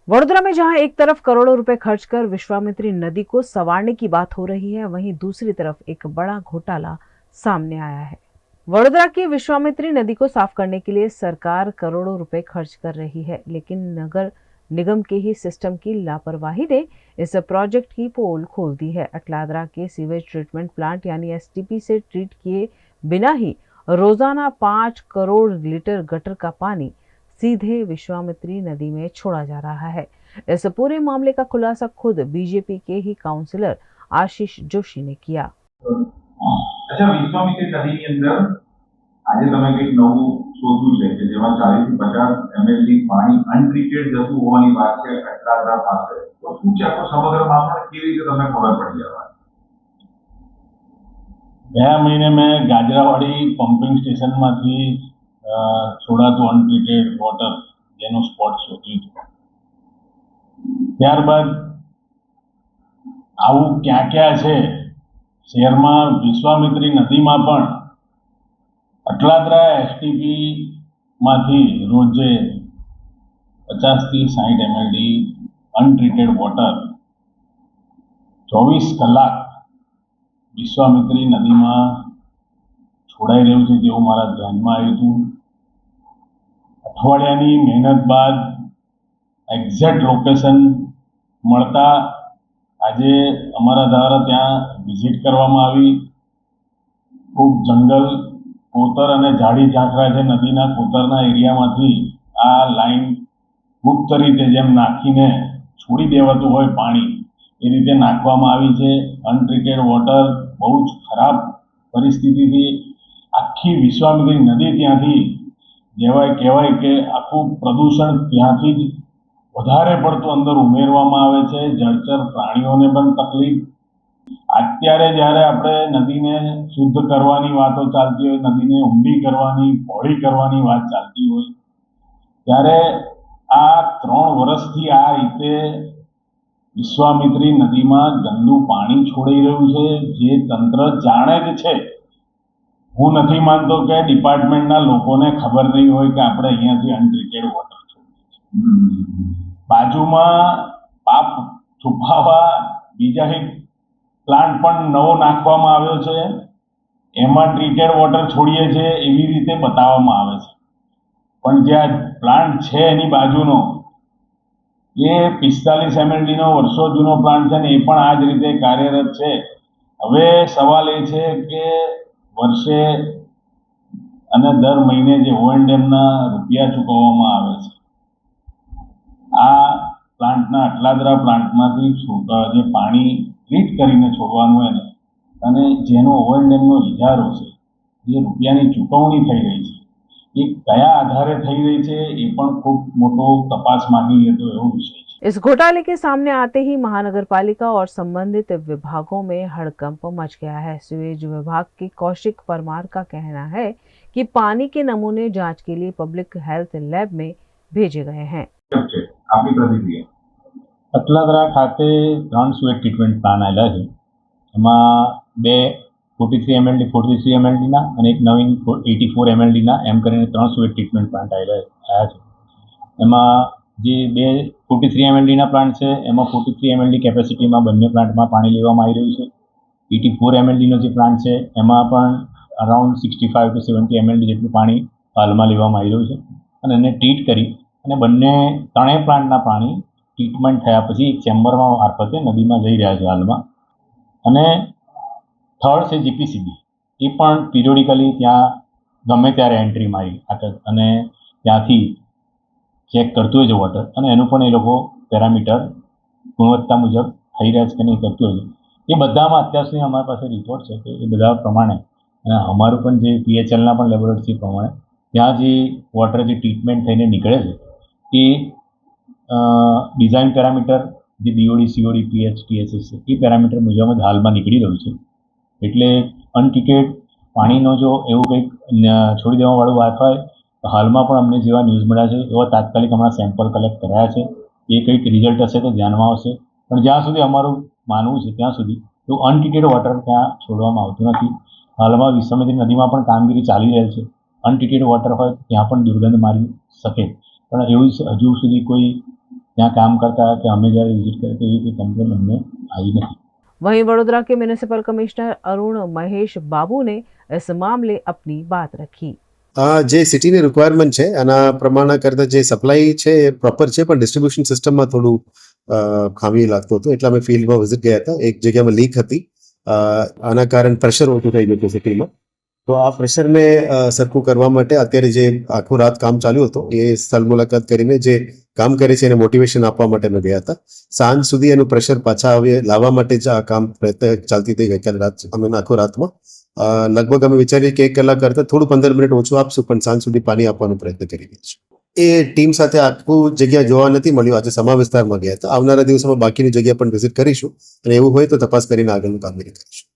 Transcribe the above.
वडोदरा में जहां एक तरफ करोड़ों रुपए खर्च कर विश्वामित्री नदी को संवारने की बात हो रही है, वहीं दूसरी तरफ एक बड़ा घोटाला सामने आया है। वडोदरा की विश्वामित्री नदी को साफ करने के लिए सरकार करोड़ों रुपए खर्च कर रही है, लेकिन नगर निगम के ही सिस्टम की लापरवाही ने इस प्रोजेक्ट की पोल खोल दी है। अटलादरा के सीवेज ट्रीटमेंट प्लांट यानी एसटीपी से ट्रीट किए बिना ही रोजाना 5 करोड़ लीटर गटर का पानी सीधे विश्वामित्री नदी में छोड़ा जा रहा है। इस पूरे मामले का खुलासा खुद बीजेपी के ही काउंसिलर आशीष जोशी ने किया। अच्छा, विश्वामित्री नदी के अंदर आज તમે કંઈક નવું શોધ્યું છે કે જેમાં 40 થી 50 એમએલડી પાણી અનટ્રીટેડ જતું હોવાની વાત છે અટલાદરા પાસે. તો શું છે આખો સમગ્ર મામલો, કેવી રીતે તમને ખબર પડી આ વાત? ગયા મહિને મેં ગાજરાવાડી પમ્પિંગ સ્ટેશનમાંથી છોડાતું અનટ્રીટેડ વોટર જેનું સ્પોટ શોધ્યું હતું. ત્યારબાદ આવું ક્યાં ક્યાં છે શહેરમાં, વિશ્વામિત્રી નદીમાં પણ અટલાદરા એસટીપીમાંથી રોજે 50 થી 60 એમએલડી અનટ્રીટેડ વોટર 24 કલાક વિશ્વામિત્રી નદીમાં છોડાઈ રહ્યું છે તેવું મારા ધ્યાનમાં આવ્યું હતું. અઠવાડિયાની મહેનત બાદ એક્ઝેક્ટ લોકેશન મળતા આજે અમારા દ્વારા ત્યાં વિઝિટ કરવામાં આવી. ખૂબ જંગલ, કોતર અને ઝાડી ઝાંખરા છે. નદીના કોતરના એરિયામાંથી આ લાઈન ગુપ્ત રીતે જેમ નાખીને છોડી દેવાતું હોય પાણી એ રીતે નાખવામાં આવી છે. અનટ્રીટેડ વોટર બહુ જ ખરાબ પરિસ્થિતિથી આખી વિશ્વામિત્રી નદી ત્યાંથી કહેવાય કે આખું પ્રદૂષણ ત્યાંથી જ વધારે પડતું અંદર ઉમેરવામાં આવે છે. જળચર પ્રાણીઓને પણ તકલીફ. અત્યારે જ્યારે આપણે નદીને શુદ્ધ કરવાની વાતો ચાલતી હોય, નદીને ઊંડી કરવાની, પહોળી કરવાની વાત ચાલતી હોય, ત્યારે આ 3 વર્ષથી આ રીતે વિશ્વામિત્રી નદીમાં ગંદુ પાણી છોડાઈ રહ્યું છે, જે તંત્ર જાણે જ છે. હું નથી માનતો કે ડિપાર્ટમેન્ટના લોકોને ખબર નહીં હોય કે આપણે અહીંયાથી અનટ્રીટેડ વોટર છોડીએ છીએ. બાજુમાં પાપ છુપાવવા બીજા એક પ્લાન્ટ પણ નવો નાખવામાં આવ્યો છે, એમાં ટ્રીટેડ વોટર છોડીએ છીએ એવી રીતે બતાવવામાં આવે છે. પણ જે આ પ્લાન્ટ છે એની બાજુનો એ 45 એમએલડીનો વર્ષો જૂનો પ્લાન્ટ છે ને એ પણ આ જ રીતે કાર્યરત છે. હવે સવાલ એ છે કે વર્ષે અને દર મહિને જે O&Mના રૂપિયા ચૂકવવામાં આવે છે, આ પ્લાન્ટના અટલાદરા પ્લાન્ટમાંથી જે પાણી ટ્રીટ કરીને છોડવાનું હોય ને, અને જેનો O&Mનો ઇજારો છે, જે રૂપિયાની ચૂકવણી થઈ રહી છે, એ કયા આધારે થઈ रही है ये पण खूब मोटो तपास मांगी लेतो एवो विषय है। इस घोटाले के सामने आते ही महानगरपालिका और संबंधित विभागों में हड़कंप मच गया है। सीवेज विभाग के कौशिक परमार का कहना है कि पानी के नमूने जांच के लिए पब्लिक हेल्थ लैब में भेजे गए हैं। आपकी प्रतिक्रिया? અટલાદરા ખાતે 3 સ્વેટ ટ્રીટમેન્ટ પ્લાન આવેલા છે. એમાં 2 43 એમએલડી 43 એમએલડીના અને એક નવીન 84 એમએલડીના એમ કરીને 3 સ્વેટ ટ્રીટમેન્ટ પ્લાન્ટ આવ્યા છે. એમાં જે 2 43 એમએલડીના પ્લાન્ટ છે એમાં 43 એમએલડી કેપેસિટીમાં બંને પ્લાન્ટમાં પાણી લેવામાં આવી રહ્યું છે. 84 એમએલડીનો જે પ્લાન્ટ છે એમાં પણ અરાઉન્ડ 65 to 70 એમએલડી જેટલું પાણી હાલમાં લેવામાં આવી રહ્યું છે અને એને ટ્રીટ કરી અને બંને ત્રણેય પ્લાન્ટના પાણી ટ્રીટમેન્ટ થયા પછી ચેમ્બરમાં મારફતે નદીમાં જઈ રહ્યા છે હાલમાં. અને થર્ડ છે જીપીસીબી, એ પણ પિરિયોડિકલી ત્યાં ગમે ત્યારે એન્ટ્રી મારી અને ત્યાંથી ચેક કરતું હોય છે વોટર, અને એનું પણ એ લોકો પેરામીટર ગુણવત્તા મુજબ થઈ રહ્યા છે કે નહીં કરતું હોય છે. એ બધામાં અત્યાર સુધી અમારી પાસે રિપોર્ટ છે કે એ બધા પ્રમાણે અને અમારું પણ જે PHLના પણ લેબોરેટરી પ્રમાણે ત્યાં જે વોટર જે ટ્રીટમેન્ટ થઈને નીકળે છે એ ડિઝાઇન પેરામીટર જે BOD COD pH TSS છે એ પેરામીટર મુજબ જ હાલમાં નીકળી રહ્યું છે. એટલે અનટ્રીટેડ પાણીનો જો એવું કંઈક છોડી દેવાવાળું વાત હોય તો હાલમાં પણ અમને જેવા ન્યૂઝ મળ્યા છે એવા તાત્કાલિક હમણાં સેમ્પલ કલેક્ટ કરાયા છે. એ કંઈક રિઝલ્ટ હશે તો ધ્યાનમાં આવશે. પણ જ્યાં સુધી અમારું માનવું છે ત્યાં સુધી એવું અનટ્રીટેડ વોટર ત્યાં છોડવામાં આવતું નથી. હાલમાં વિશ્વામિત્રી નદીમાં પણ કામગીરી ચાલી રહેલ છે. અનટ્રીટેડ વોટર હોય ત્યાં પણ દુર્ગંધ મારી શકે, પણ એવું હજુ સુધી કોઈ ત્યાં કામ કરતા કે અમે જ્યારે વિઝિટ કરી તો એવી કોઈ કમ્પ્લેન અમને આવી નથી. वहीं वडोदरा के म्युनिसिपल कमिश्नर अरुण महेश बाबू ने इस मामले अपनी बात रखी। જે સિટીની રિક્વાયરમેન્ટ છે આના પ્રમાણે કરતાં જે સપ્લાય છે એ પ્રોપર છે, પણ ડિસ્ટ્રીબ્યુશન સિસ્ટમમાં થોડું ખામી લાગતું હતું, એટલે અમે ફિલ્ડમાં વિઝિટ ગયા હતા. એક જગ્યામાં લીક હતી, આના કારણે પ્રેશર ઓછું થઈ ગયું હતું સિટીમાં. તો આ પ્રેશરને સરખું કરવા માટે અત્યારે જે આખું રાત કામ ચાલ્યું હતું એ સ્થળ મુલાકાત કરીને જે કામ કરે છે એને મોટિવેશન આપવા માટે અમે ગયા હતા. સાંજ સુધી એનું પ્રેશર પાછા લાવવા માટે જ આ કામ પ્રયત્ન ચાલતી હતી ગઈકાલે રાત અમે આખો રાતમાં. લગભગ અમે વિચારીએ કે 1 કલાક કરતાં થોડું 15 મિનિટ ઓછું આપશું, પણ સાંજ સુધી પાણી આપવાનો પ્રયત્ન કરી રહ્યા છીએ. એ ટીમ સાથે આખું જગ્યા જોવા નથી મળ્યું, આજે સમા વિસ્તારમાં ગયા હતા. આવનારા દિવસોમાં બાકીની જગ્યા પણ વિઝિટ કરીશું અને એવું હોય તો તપાસ કરીને આગળનું કામગીરી કરીશું.